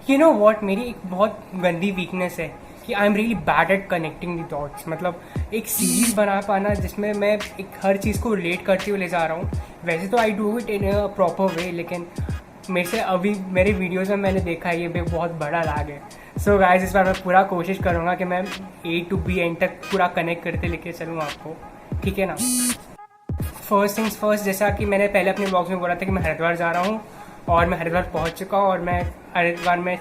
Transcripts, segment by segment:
You know what, मेरी एक बहुत गंदी वीकनेस है कि I am really bad at connecting the dots. मतलब एक सीरीज बना पाना जिसमें मैं एक हर चीज़ को रिलेट करते हुए ले जा रहा हूँ। वैसे तो I do it in a proper way, लेकिन मेरे से अभी मेरे वीडियोज़ में मैंने देखा है ये भी बहुत बड़ा लाग है। सो गाइस, इस बार मैं पूरा कोशिश करूँगा कि मैं A to B एंड तक पूरा कनेक्ट करते लेके चलूँ आपको, ठीक है ना। फर्स्ट थिंग्स फर्स्ट, जैसा कि मैंने पहले अपने ब्लॉग्स में बोला था कि मैं हरिद्वार जा रहा हूँ और मैं हरिद्वार पहुँच चुका हूँ और मैं हरिद्वार में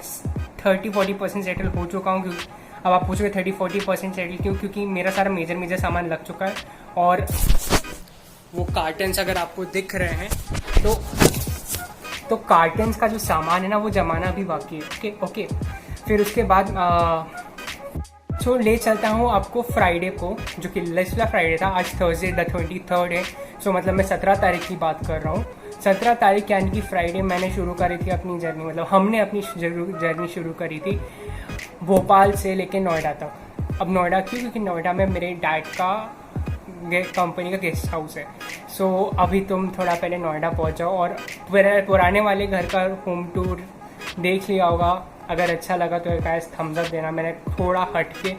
30-40% सेटल हो चुका हूँ। क्योंकि अब आप पूछोगे 30-40% सेटल क्यों, क्योंकि मेरा सारा मेजर सामान लग चुका है। और वो कार्टन्स अगर आपको दिख रहे हैं तो कार्टन्स का जो सामान है ना वो जमाना भी बाकी है। ओके। फिर उसके बाद सो ले चलता हूँ आपको फ्राइडे को, जो कि पिछला फ्राइडे था। आज थर्सडे द 23rd है। सो मतलब मैं 17 तारीख की बात कर रहा हूँ। 17 तारीख यानी कि फ्राइडे मैंने शुरू करी थी अपनी जर्नी। मतलब हमने अपनी जर्नी शुरू करी थी भोपाल से लेके नोएडा तक। अब नोएडा क्यों, क्योंकि नोएडा में मेरे डैड का कंपनी का गेस्ट हाउस है। सो अभी तुम थोड़ा पहले नोएडा पहुँच जाओ और पुराने वाले घर का होम टूर देख लिया होगा। अगर अच्छा लगा तो एक थम्स अप देना। मैंने थोड़ा हट के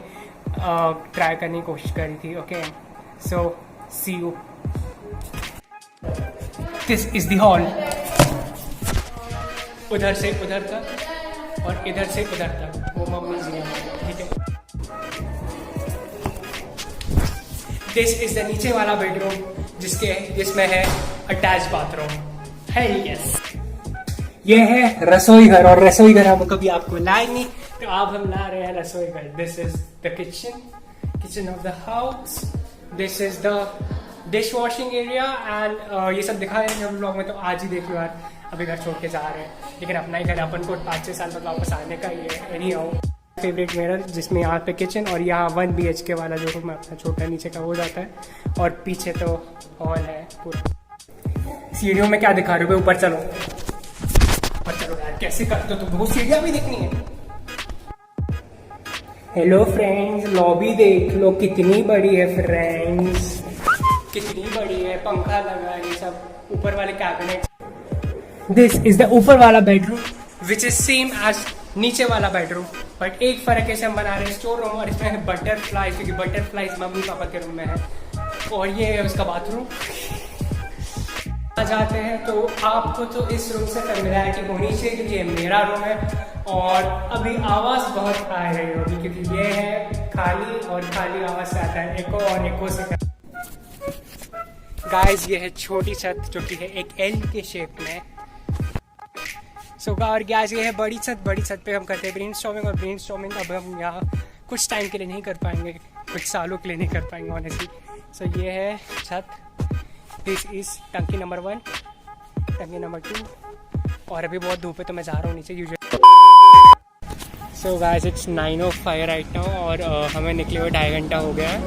ट्राई करने की कोशिश करी थी। Okay, so see you. This is the hall. उधर से उधर तक और इधर से उधर तक वो मम्मी जी हैं, ठीक है। दिस इज द नीचे वाला बेडरूम जिसमें है अटैच बाथरूम है। यस, ये है रसोई घर। और रसोई घर हम कभी आपको लाए नहीं, तो अब हम ला रहे हैं रसोई घर। This is the kitchen of the house. This is the dish washing area and ये सब दिखा रहे हैं हम ब्लॉग में, तो आज ही देख लो यार। अभी घर छोड़ के जा रहे हैं, लेकिन अपना ही घर, अपन को 5-6 साल तक वापस आने का ही है। एनी हाउ, फेवरेट मेरा, जिसमें यहाँ पे किचन और यहाँ 1 BHK वाला जो रूम अपना छोटा नीचे का हो जाता है, और पीछे तो हॉल है पूरा। सीढ़ियों में क्या दिखा रहे हो, ऊपर चलो यार, कैसे करते हो तुम? वो सीढ़ियाँ भी दिखनी है। हेलो फ्रेंड्स, लॉबी देख लो कितनी बड़ी है फ्रेंड्स, कितनी बड़ी है। पंखा लगा है, ये सब ऊपर वाले कैबिनेट। दिस इज द ऊपर वाला bedroom which is same as नीचे वाला बेडरूम, बट एक फर्क है, हम बना रहे हैं स्टोर रूम और इसमें है बटरफ्लाई, क्योंकि बटरफ्लाई मम्मी पापा के रूम में है। और ये है उसका बाथरूम। आ जाते हैं तो आपको तो इस रूम से फैमिलियरिटी होनी चाहिए, क्योंकि ये मेरा रूम है। और अभी आवाज़ बहुत आ रही होगी क्योंकि ये है खाली, और खाली आवाज़ से आता है एको, और एको से गाइस ये है छोटी छत जो कि है एक L के शेप में। और गाइस ये है बड़ी छत। बड़ी छत पे हम करते हैं ब्रेनस्टॉर्मिंग, और ब्रेनस्टॉर्मिंग अब हम यहाँ कुछ टाइम के लिए नहीं कर पाएंगे, कुछ सालों के लिए नहीं कर पाएंगे ऑनेस्टली। सो ये है छत। दिस इज टंकी नंबर 1, टंकी नंबर 2, और अभी बहुत धूप है तो मैं जा रहा हूँ नीचे usually. So guys it's 9:05 right now, और हमें निकले हुए 2.5 घंटा हो गया है।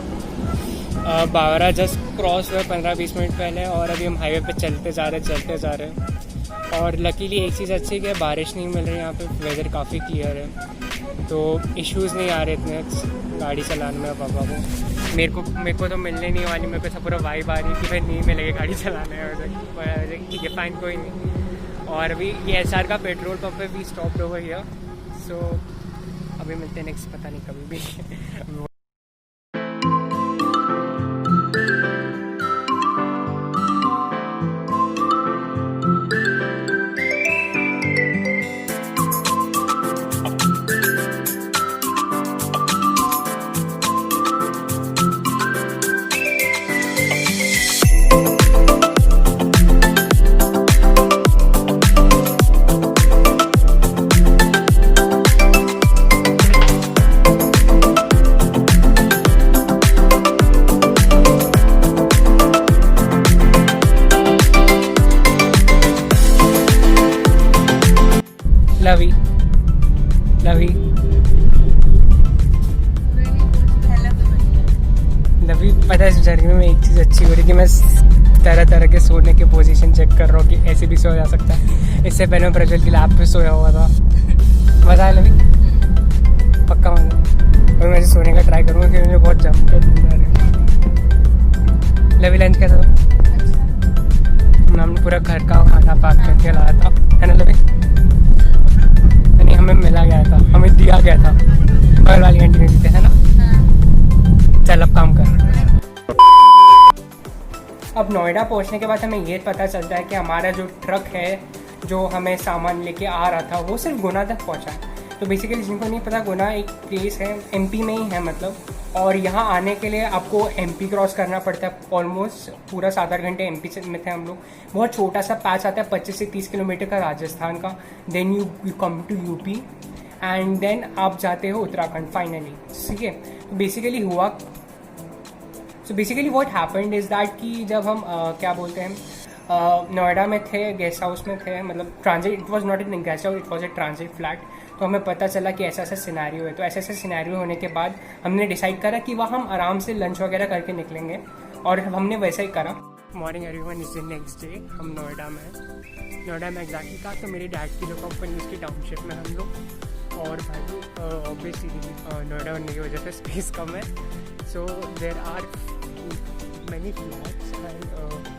बावरा जस्ट क्रॉस हुआ 15-20 मिनट पहले, और अभी हम हाईवे पे चलते जा रहे हैं। और लकीली एक चीज़ अच्छी है कि बारिश नहीं मिल रही यहाँ पे, वेदर काफ़ी क्लियर है, तो इश्यूज़ नहीं आ रहे इतने गाड़ी चलाने में पापा को। मेरे को तो मिलने नहीं वाली, मेरे को तो पूरा वाइब आ रही है कि भाई नहीं मिलेगी गाड़ी चलाने में। ठीक है, फाइन, कोई नहीं। और अभी ये SR का पेट्रोल पंप पे भी स्टॉप ओवर हियर। सो अभी मिलते हैं नेक्स्ट, पता नहीं कभी भी। लवी पता है, इस जर्नी में एक चीज़ अच्छी हो रही है कि मैं तरह के सोने के पोजीशन चेक कर रहा हूँ कि ऐसे भी सोया जा सकता है। इससे पहले मैं प्रज्वल की लैब पे सोया हुआ था। मज़ा आया लवी? पक्का मज़ा। और मैं सोने का ट्राई करूँगा क्योंकि मुझे बहुत जम के नींद आ रही है। लवी लंच कैसा था? हमने पूरा घर का खाना पैक करके लाया था, है ना लवी? नहीं, हमें मिला गया था, हमें दिया गया था, बगल वाली आंटी ने दी है ना। चल अब काम कर। अब नोएडा पहुंचने के बाद हमें ये पता चलता है कि हमारा जो ट्रक है जो हमें सामान लेके आ रहा था वो सिर्फ गुना तक पहुंचा है। तो बेसिकली जिनको नहीं पता, गुना एक प्लेस है एमपी में ही है मतलब, और यहाँ आने के लिए आपको एमपी क्रॉस करना पड़ता है। ऑलमोस्ट पूरा 7-8 घंटे एमपी में थे हम लोग। बहुत छोटा सा पैच आता है 25 से 30 किलोमीटर का राजस्थान का। Then you come to UP and then आप जाते हो उत्तराखंड फाइनली, ठीक है। तो बेसिकली हुआ, so basically what happened is that कि जब हम क्या बोलते हैं नोएडा में थे, गेस्ट हाउस में थे, मतलब transit, it was not in guest house, it was a transit flat. तो हमें पता चला कि ऐसा ऐसा सिनेरियो है। तो ऐसे ऐसे सिनेरियो होने के बाद हमने डिसाइड करा कि वह हम आराम से लंच वगैरह करके निकलेंगे, और हमने वैसा ही करा। Morning everyone, is the next day. हम नोएडा में हैं। नोएडा में एग्जैक्टली कहा तो मेरे डैड की जो कंपनी उसकी टाउनशिप में हम लोग, और भाई ऑब्वियसली नोएडा बनने की वजह से स्पेस कम है, so there are many flats and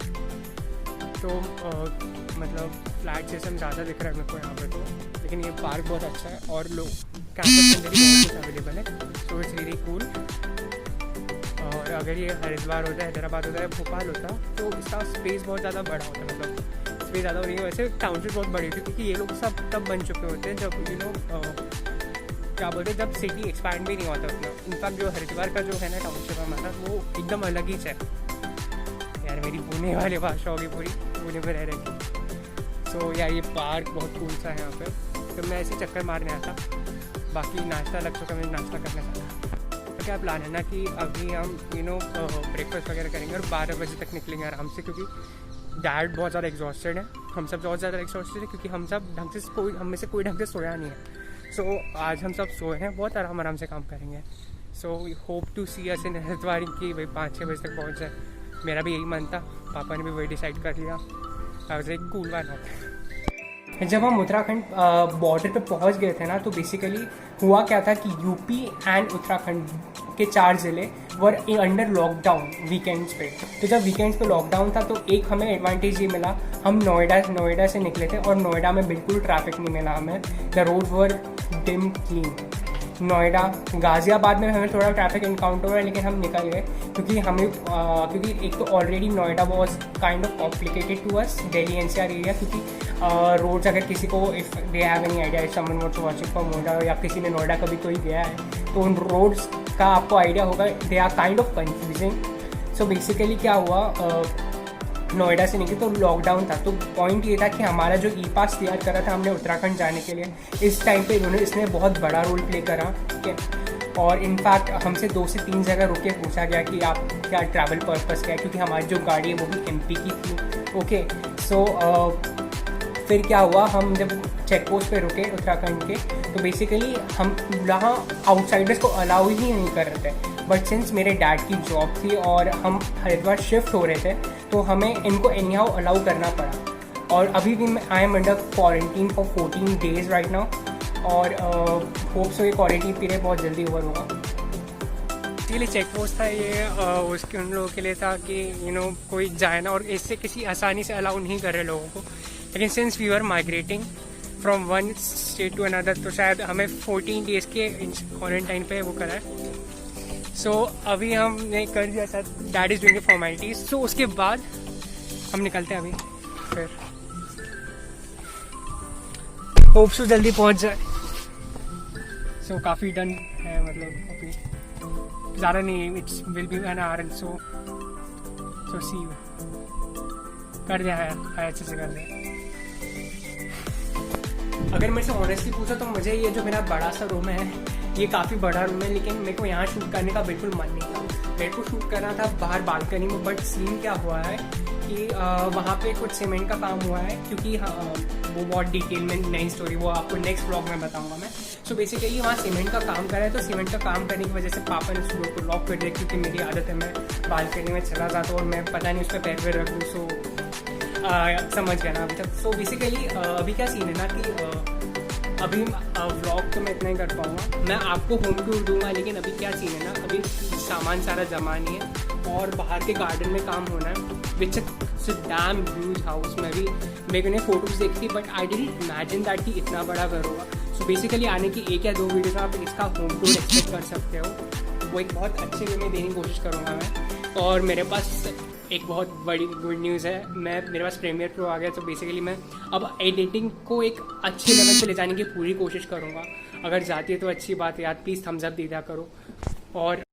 तो मतलब फ्लैट सिस्टम ज़्यादा दिख रहा है मेरे को यहाँ पे तो, लेकिन ये पार्क बहुत अच्छा है और लोग कैंपस के अंदर ही बहुत कुछ अवेलेबल है, सो इट्स रियली कूल। और अगर ये हरिद्वार होता है, हैदराबाद होता है, भोपाल होता तो इसका स्पेस बहुत ज़्यादा बड़ा होता है, मतलब स्पेस ज़्यादा हो रही है। वैसे टाउनशिप बहुत बड़ी थी क्योंकि ये लोग सब तब बन चुके होते हैं जब यू नो क्या बोलते हैं, जब सिटी एक्सपैंड भी नहीं होता उतना। इनफैक्ट जो हरिद्वार का जो है ना टाउनशिप हमारा, वो एकदम अलग ही है यार। मेरी पुणे वाली भाषा होगी पूरी, पुणे में रह रही। सो यार ये पार्क बहुत कूल सा है यहाँ पे। तो मैं ऐसे चक्कर मारने आया था, बाकी नाश्ता लग चुका, मैं नाश्ता करने था। तो क्या प्लान है ना कि अभी हम ब्रेकफास्ट वगैरह करेंगे और 12 बजे तक निकलेंगे आराम से, क्योंकि डैड बहुत ज़्यादा एग्जॉस्टेड है, हम सब बहुत ज़्यादा एग्जॉस्टेड है, क्योंकि हम सब ढंग से हम में से कोई ढंग से सोया नहीं है। सो आज हम सब सोए हैं, बहुत आराम से काम करेंगे। सो वी होप टू सी अस इन हरिद्वार की भाई 5-6 बजे तक पहुँच जाए। मेरा भी यही मन था, पापा ने भी वही डिसाइड कर लिया। I was like cool why not. जब हम उत्तराखंड बॉर्डर पे पहुंच गए थे ना, तो बेसिकली हुआ क्या था कि यूपी एंड उत्तराखंड के 4 ज़िले वर अंडर लॉकडाउन वीकेंड्स पे। तो जब वीकेंड्स पे लॉकडाउन था तो एक हमें एडवांटेज ये मिला, हम नोएडा से निकले थे और नोएडा में बिल्कुल ट्रैफिक नहीं मिला हमें। The road were dim clean. Noida, Ghaziabad में हमें थोड़ा ट्रैफिक इनकाउंटर हुआ, लेकिन हम निकल गए क्योंकि एक तो already Noida was kind of complicated to us, Delhi NCR area, क्योंकि रोड्स अगर किसी को if they have any idea, if someone wants to watching from Noida या किसी ने नोएडा कभी कोई गया है तो उन रोड्स का आपको आइडिया होगा, they are kind of confusing. So basically क्या हुआ, नोएडा से निकले तो लॉकडाउन था। तो पॉइंट ये था कि हमारा जो ई पास तैयार करा था हमने उत्तराखंड जाने के लिए, इस टाइम पे इसने बहुत बड़ा रोल प्ले करा, ठीक है। और इनफैक्ट हमसे 2 से 3 जगह रुक के पूछा गया कि आप क्या ट्रैवल पर्पस क्या है, क्योंकि हमारी जो गाड़ी है वो भी एमपी की थी। ओके, सो फिर क्या हुआ, हम जब चेक पोस्ट पे रुके उत्तराखंड के, तो बेसिकली हम यहाँ आउटसाइडर्स को अलाउ ही नहीं कर रहे थे। बट सिंस मेरे डैड की जॉब थी और हम हरिद्वार शिफ्ट हो रहे थे, तो हमें इनको एनी हाउ अलाउ करना पड़ा। और अभी भी I am under quarantine for 14 days right now, और होप सो ये क्वारंटीन पीरियड बहुत जल्दी ओवर होगा। इसलिए चेक पोस्ट था ये, उसके उन लोगों के लिए था कि कोई जाए ना, और इससे किसी आसानी से अलाउ नहीं कर रहे लोगों को। लेकिन since we are migrating from one state to another, तो शायद हमें 14 डेज़ के क्वारंटाइन पे वो करा है। सो अभी हमने कर दिया, शायद डैड इज़ डूइंग फॉर्मेलिटीज। सो उसके बाद हम निकलते हैं अभी, फिर होप सो जल्दी पहुंच जाए। सो काफ़ी डन है, मतलब अभी ज़्यादा नहीं, it's will be an hour and so see you. कर दिया है अच्छे से कर दिया। अगर मेरे से ऑनेस्टली पूछो तो मुझे ये जो मेरा बड़ा सा रूम है, ये काफ़ी बड़ा रूम है, लेकिन मेरे को यहाँ शूट करने का बिल्कुल मन नहीं था। मेरे को शूट करना था बाहर बालकनी में, बट सीन क्या हुआ है कि वहाँ पे कुछ सीमेंट का काम हुआ है, क्योंकि वो बहुत डिटेल में नई स्टोरी, वो आपको नेक्स्ट व्लॉग में बताऊंगा मैं। सो बेसिकली वहाँ सीमेंट का काम कर रहा है, तो सीमेंट का काम करने की वजह से पापा ने उस डोर को लॉक कर दिया, क्योंकि मेरी आदत है मैं बालकनी में चला जाता हूँ और मैं पता नहीं उस पर पैर पे रख दूँ। सो समझ गया ना अभी तक। सो बेसिकली अभी क्या सीन है ना कि अभी व्लॉग तो मैं इतना ही कर पाऊँगा, मैं आपको होम टूर दूंगा, लेकिन अभी क्या सीन है ना, अभी सामान सारा जमा नहीं है और बाहर के गार्डन में काम होना है, which it's a damn huge house. मैं भी मेरे ने फोटोज देखी थी, but I didn't imagine that कि इतना बड़ा घर होगा। सो बेसिकली आने की 1 या 2 वीडियोस आप इसका होम टूर एक्सपेक्ट कर सकते हो। वो एक बहुत अच्छे वे में देने की कोशिश करूँगा मैं। और मेरे पास एक बहुत बड़ी गुड न्यूज़ है, मेरे पास प्रीमियर प्रो आ गया। तो बेसिकली मैं अब एडिटिंग को एक अच्छे लेवल पे ले जाने की पूरी कोशिश करूँगा। अगर जाती है तो अच्छी बात है यार, प्लीज़ थम्स अप दे दिया करो। और